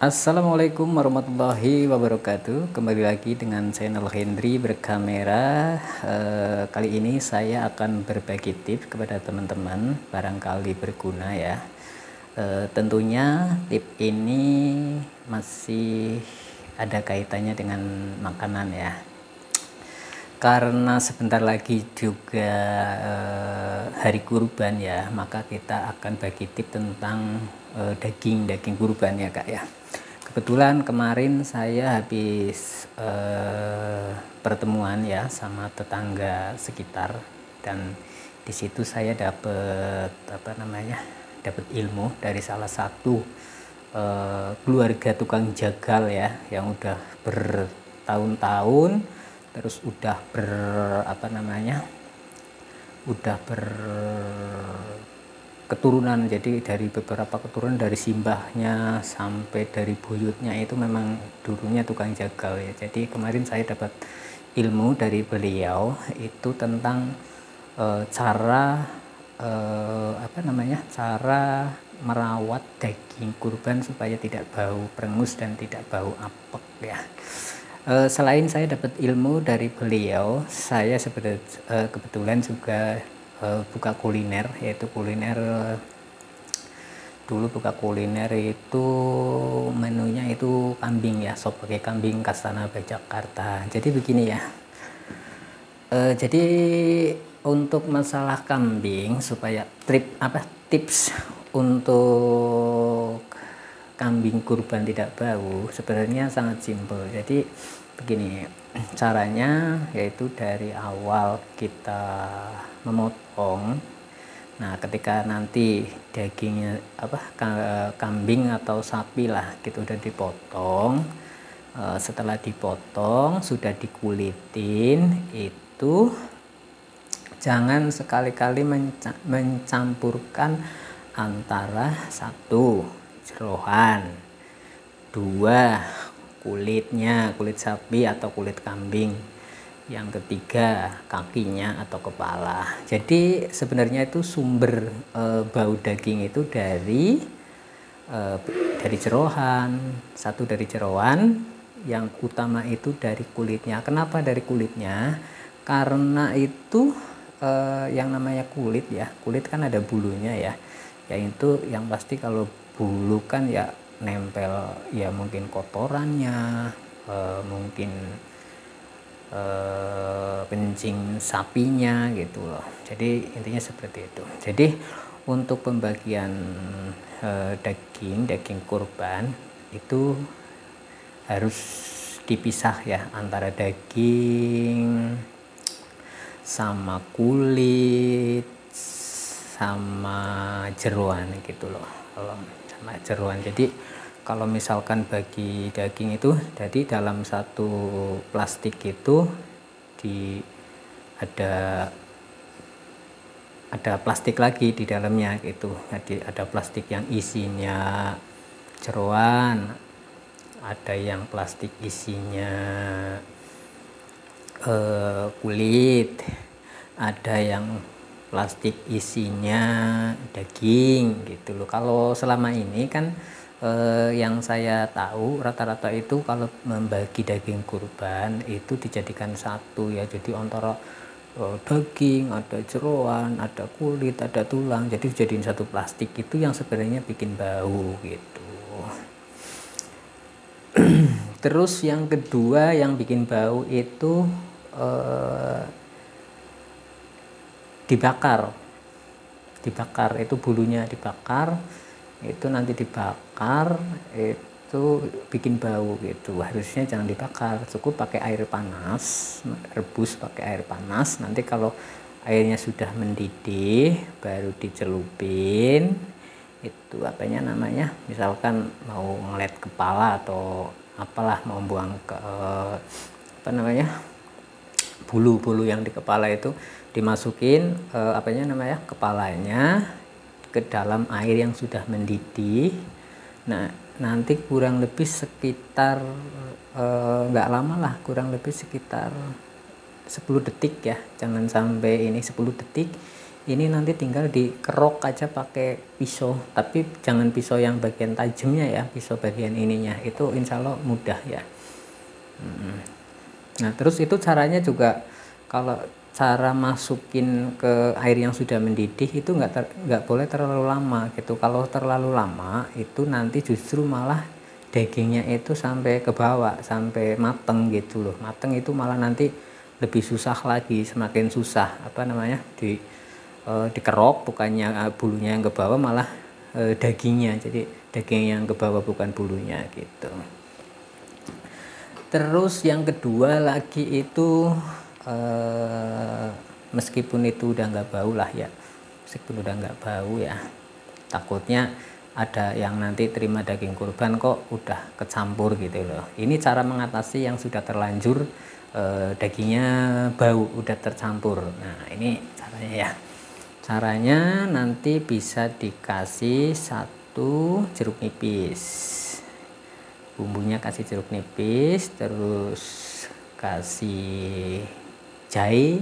Assalamualaikum warahmatullahi wabarakatuh. Kembali lagi dengan channel Hendry berkamera. Kali ini saya akan berbagi tips kepada teman-teman, barangkali berguna ya. Tentunya tips ini masih ada kaitannya dengan makanan ya. Karena sebentar lagi juga hari kurban ya, maka kita akan bagi tips tentang daging kurban ya Kak ya. Kebetulan kemarin saya habis pertemuan ya sama tetangga sekitar, dan di situ saya dapat dapat ilmu dari salah satu keluarga tukang jagal ya, yang udah bertahun-tahun, terus udah keturunan, jadi dari beberapa keturunan, dari simbahnya sampai dari buyutnya itu memang dulunya tukang jagal ya. Jadi kemarin saya dapat ilmu dari beliau itu tentang cara merawat daging kurban supaya tidak bau perengus dan tidak bau apek ya. Selain saya dapat ilmu dari beliau, saya kebetulan juga buka kuliner, yaitu dulu buka kuliner itu menunya itu kambing ya, sop pakai kambing khas Tanah Abang Jakarta. Jadi begini ya, jadi untuk masalah kambing, supaya tips untuk kambing kurban tidak bau sebenarnya sangat simpel. Jadi begini caranya, yaitu dari awal kita memotong. Nah, ketika nanti dagingnya kambing atau sapi lah gitu udah dipotong, setelah dipotong sudah dikulitin, itu jangan sekali-kali mencampurkan antara satu, jeroan, dua, kulitnya, kulit sapi atau kulit kambing, yang ketiga kakinya atau kepala. Jadi sebenarnya itu sumber bau daging itu dari jeroan, satu dari jeroan, yang utama itu dari kulitnya. Kenapa dari kulitnya? Karena itu yang namanya kulit ya, kulit kan ada bulunya ya, yaitu yang pasti kalau bulu kan ya nempel ya, mungkin kotorannya, mungkin kencing sapinya gitu loh. Jadi intinya seperti itu. Jadi untuk pembagian daging kurban itu harus dipisah ya, antara daging sama kulit sama jeroan gitu loh. Kalau sama jeroan, jadi kalau misalkan bagi daging itu, jadi dalam satu plastik itu ada plastik lagi di dalamnya gitu. Jadi ada plastik yang isinya jeroan, ada yang plastik isinya kulit, ada yang plastik isinya daging gitu loh. Kalau selama ini kan yang saya tahu rata-rata itu kalau membagi daging kurban itu dijadikan satu ya, jadi antara daging, ada jeroan, ada kulit, ada tulang, jadi dijadiin satu plastik. Itu yang sebenarnya bikin bau gitu. Terus yang kedua yang bikin bau itu dibakar, itu bulunya dibakar, itu nanti dibakar itu bikin bau gitu. Harusnya jangan dibakar, cukup pakai air panas, rebus pakai air panas. Nanti kalau airnya sudah mendidih baru dicelupin itu misalkan mau ngelet kepala atau apalah, mau buang ke bulu-bulu yang di kepala, itu dimasukin kepalanya ke dalam air yang sudah mendidih. Nah, nanti kurang lebih sekitar nggak lama lah, kurang lebih sekitar 10 detik ya, jangan sampai 10 detik Ini nanti tinggal dikerok aja pakai pisau, tapi jangan pisau yang bagian tajamnya ya, pisau bagian ininya itu insya Allah mudah ya. Nah terus itu caranya juga, kalau cara masukin ke air yang sudah mendidih itu nggak boleh terlalu lama gitu. Kalau terlalu lama itu nanti justru malah dagingnya itu sampai ke bawah, sampai mateng gitu loh. Mateng itu malah nanti lebih susah lagi, semakin susah apa namanya dikerok, bukannya bulunya yang ke bawah, malah dagingnya, jadi daging yang ke bawah bukan bulunya gitu. Terus yang kedua lagi itu meskipun itu udah nggak bau lah ya, meskipun udah nggak bau ya, takutnya ada yang nanti terima daging kurban kok udah kecampur gitu loh. Ini cara mengatasi yang sudah terlanjur dagingnya bau, udah tercampur. Nah ini caranya ya. Caranya nanti bisa dikasih 1 jeruk nipis, bumbunya kasih jeruk nipis, terus kasih jahe,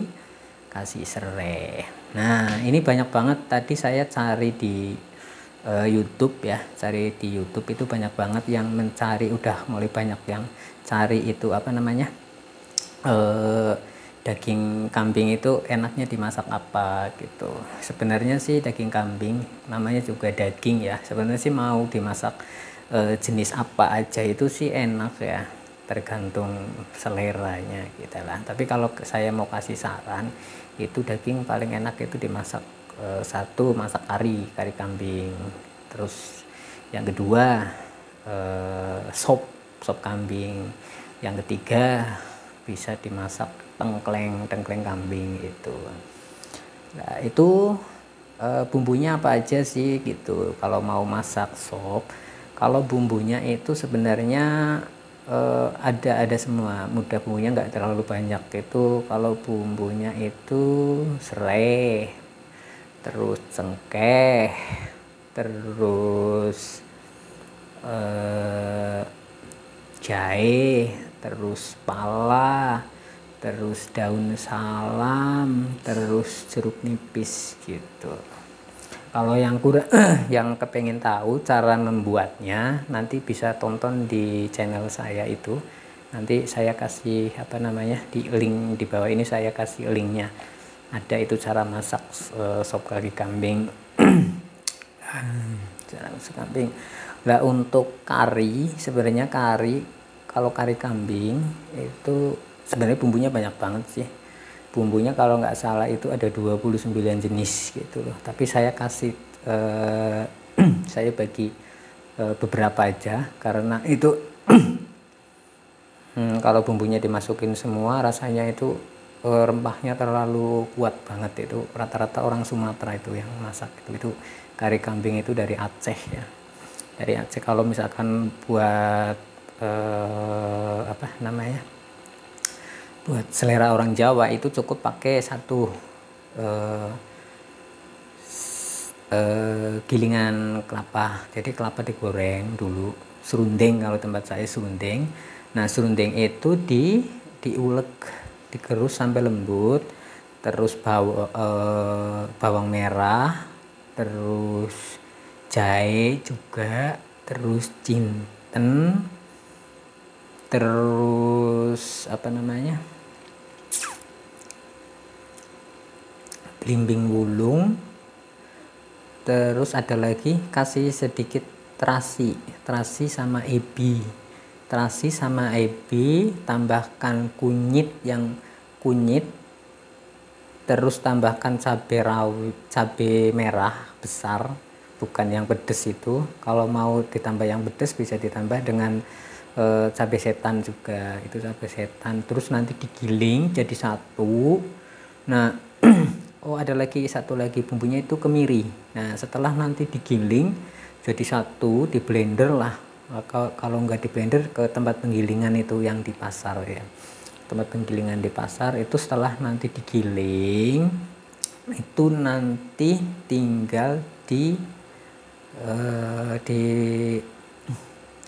kasih serai. Nah ini banyak banget tadi saya cari di YouTube ya, cari di YouTube itu banyak banget yang mencari, udah mulai banyak yang cari itu apa namanya daging kambing itu enaknya dimasak apa gitu. Sebenarnya sih daging kambing namanya juga daging ya, sebenarnya sih mau dimasak jenis apa aja itu sih enak ya, tergantung seleranya gitu lah. Tapi kalau saya mau kasih saran, itu daging paling enak itu dimasak satu, masak kari kambing. Terus yang kedua sop kambing. Yang ketiga bisa dimasak tengkleng kambing itu. Nah itu bumbunya apa aja sih gitu kalau mau masak sop. Kalau bumbunya itu sebenarnya ada semua, mudah, bumbunya nggak terlalu banyak. Itu kalau bumbunya itu serai, terus cengkeh, terus jahe, terus pala, terus daun salam, terus jeruk nipis gitu. Kalau yang kurang yang kepengen tahu cara membuatnya, nanti bisa tonton di channel saya itu. Nanti saya kasih apa namanya di link di bawah ini, saya kasih linknya. Ada itu cara masak sop kari kambing. Cara masak kambing. Nah untuk kari, sebenarnya kalau kari kambing itu sebenarnya bumbunya banyak banget sih. Bumbunya kalau nggak salah itu ada 29 jenis gitu loh. Tapi saya kasih saya bagi beberapa aja karena itu kalau bumbunya dimasukin semua rasanya itu rempahnya terlalu kuat banget. Itu rata-rata orang Sumatera itu yang masak itu kari kambing itu dari Aceh ya. Dari Aceh. Kalau misalkan buat apa namanya? Buat selera orang Jawa itu cukup pakai satu gilingan kelapa. Jadi kelapa digoreng dulu, serundeng, kalau tempat saya serundeng. Nah serundeng itu diulek, digerus sampai lembut, terus bawang merah, terus jahe juga, terus jinten, terus apa namanya belimbing wulung, terus ada lagi kasih sedikit terasi sama ebi, tambahkan kunyit, terus tambahkan cabai merah besar, bukan yang pedes itu. Kalau mau ditambah yang pedes bisa ditambah dengan cabai setan juga, itu cabai setan. Terus nanti digiling jadi satu. Nah oh ada lagi satu lagi bumbunya itu kemiri. Nah setelah nanti digiling jadi satu, di blender lah. Kalau nggak di blender, ke tempat penggilingan itu yang di pasar ya, tempat penggilingan di pasar itu. Setelah nanti digiling itu nanti tinggal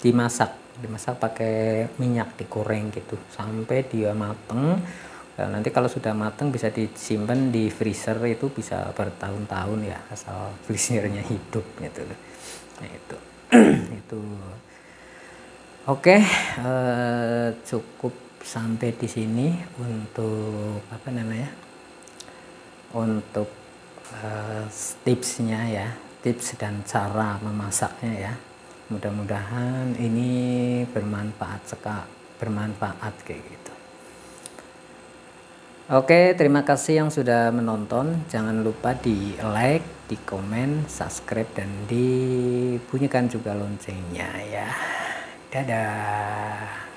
dimasak pakai minyak, digoreng gitu sampai dia mateng. Nanti kalau sudah matang bisa disimpan di freezer, itu bisa bertahun-tahun ya, asal freezernya hidup gitu. Nah itu itu oke. Cukup sampai di sini untuk apa namanya, untuk tipsnya ya, tips dan cara memasaknya ya. Mudah-mudahan ini bermanfaat kayak gitu. Oke, terima kasih yang sudah menonton. Jangan lupa di like, di komen, subscribe, dan dibunyikan juga loncengnya ya. Dadah.